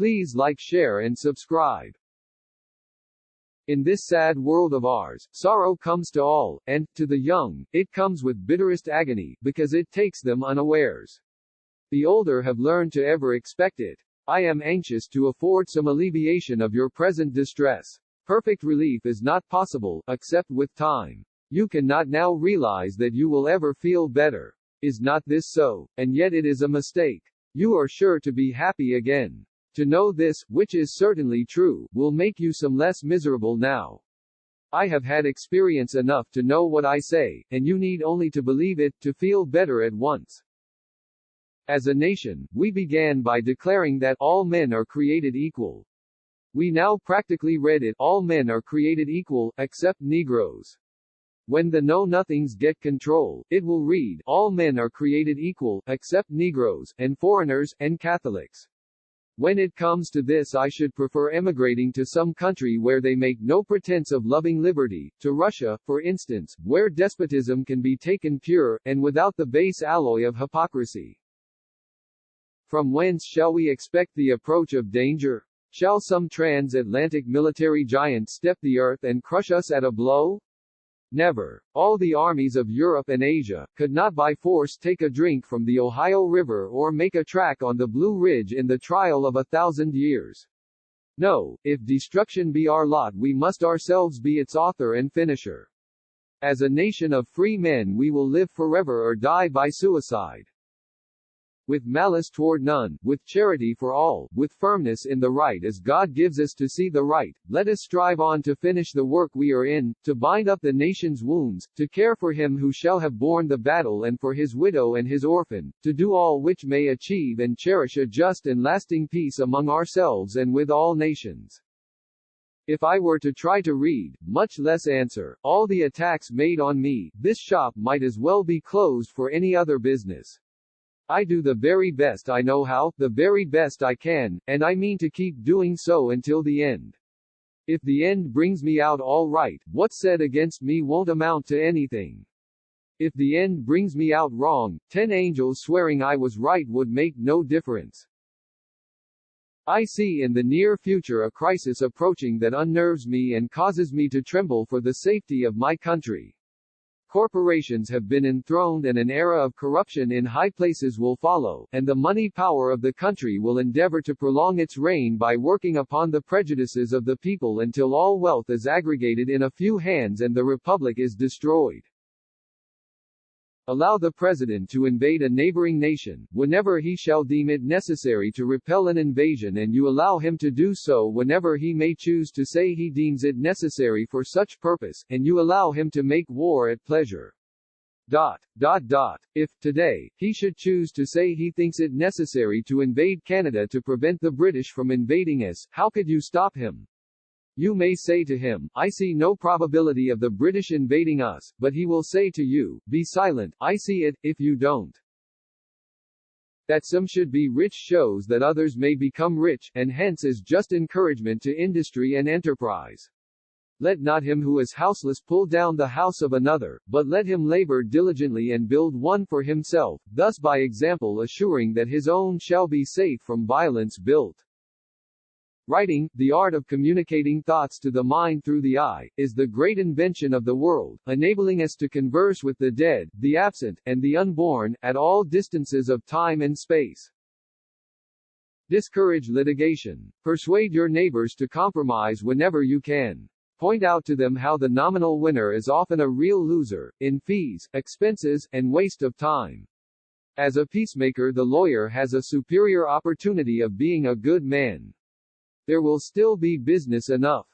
Please like, share and subscribe. In this sad world of ours, sorrow comes to all, and, to the young, it comes with bitterest agony, because it takes them unawares. The older have learned to ever expect it. I am anxious to afford some alleviation of your present distress. Perfect relief is not possible, except with time. You cannot now realize that you will ever feel better. Is not this so? And yet it is a mistake. You are sure to be happy again. To know this, which is certainly true, will make you some less miserable now. I have had experience enough to know what I say, and you need only to believe it, to feel better at once. As a nation, we began by declaring that all men are created equal. We now practically read it, all men are created equal, except Negroes. When the know-nothings get control, it will read, all men are created equal, except Negroes, and foreigners, and Catholics. When it comes to this, I should prefer emigrating to some country where they make no pretense of loving liberty, to Russia, for instance, where despotism can be taken pure, and without the base alloy of hypocrisy. From whence shall we expect the approach of danger? Shall some transatlantic military giant step the earth and crush us at a blow? Never. All the armies of Europe and Asia could not by force take a drink from the Ohio River or make a track on the Blue Ridge in the trial of 1,000 years. No, if destruction be our lot, we must ourselves be its author and finisher. As a nation of free men we will live forever or die by suicide. With malice toward none, with charity for all, with firmness in the right as God gives us to see the right, let us strive on to finish the work we are in, to bind up the nation's wounds, to care for him who shall have borne the battle and for his widow and his orphan, to do all which may achieve and cherish a just and lasting peace among ourselves and with all nations. If I were to try to read, much less answer, all the attacks made on me, this shop might as well be closed for any other business. I do the very best I know how, the very best I can, and I mean to keep doing so until the end. If the end brings me out all right, what's said against me won't amount to anything. If the end brings me out wrong, 10 angels swearing I was right would make no difference. I see in the near future a crisis approaching that unnerves me and causes me to tremble for the safety of my country. Corporations have been enthroned and an era of corruption in high places will follow, and the money power of the country will endeavor to prolong its reign by working upon the prejudices of the people until all wealth is aggregated in a few hands and the republic is destroyed. Allow the president to invade a neighboring nation, whenever he shall deem it necessary to repel an invasion, and you allow him to do so whenever he may choose to say he deems it necessary for such purpose, and you allow him to make war at pleasure. If, today, he should choose to say he thinks it necessary to invade Canada to prevent the British from invading us, how could you stop him? You may say to him, I see no probability of the British invading us, but he will say to you, be silent, I see it, if you don't. That some should be rich shows that others may become rich, and hence is just encouragement to industry and enterprise. Let not him who is houseless pull down the house of another, but let him labor diligently and build one for himself, thus by example assuring that his own shall be safe from violence built. Writing, the art of communicating thoughts to the mind through the eye, is the great invention of the world, enabling us to converse with the dead, the absent, and the unborn, at all distances of time and space. Discourage litigation. Persuade your neighbors to compromise whenever you can. Point out to them how the nominal winner is often a real loser, in fees, expenses, and waste of time. As a peacemaker, the lawyer has a superior opportunity of being a good man. There will still be business enough.